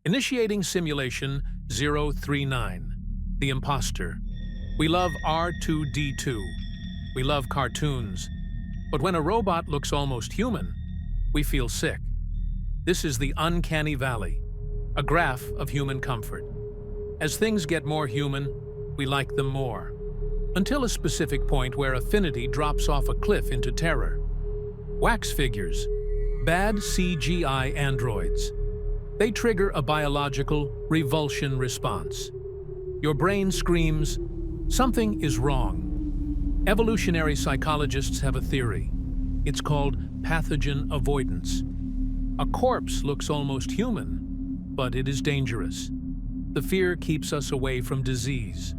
Initiating simulation 039, the imposter. We love R2-D2. We love cartoons. But when a robot looks almost human, we feel sick. This is the uncanny valley, a graph of human comfort. As things get more human, we like them more. Until a specific point where affinity drops off a cliff into terror. Wax figures, bad CGI androids. They trigger a biological revulsion response. Your brain screams, something is wrong. Evolutionary psychologists have a theory. It's called pathogen avoidance. A corpse looks almost human, but it is dangerous. The fear keeps us away from disease.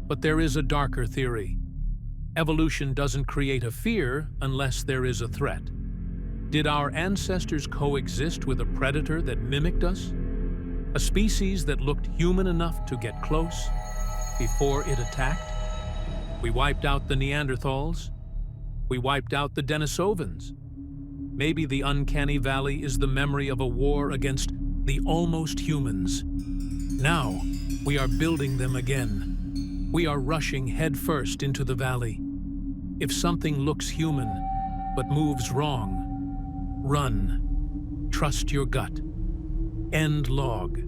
But there is a darker theory. Evolution doesn't create a fear unless there is a threat. Did our ancestors coexist with a predator that mimicked us? A species that looked human enough to get close before it attacked? We wiped out the Neanderthals. We wiped out the Denisovans. Maybe the uncanny valley is the memory of a war against the almost humans. Now, we are building them again. We are rushing headfirst into the valley. If something looks human, but moves wrong, run. Trust your gut. End log.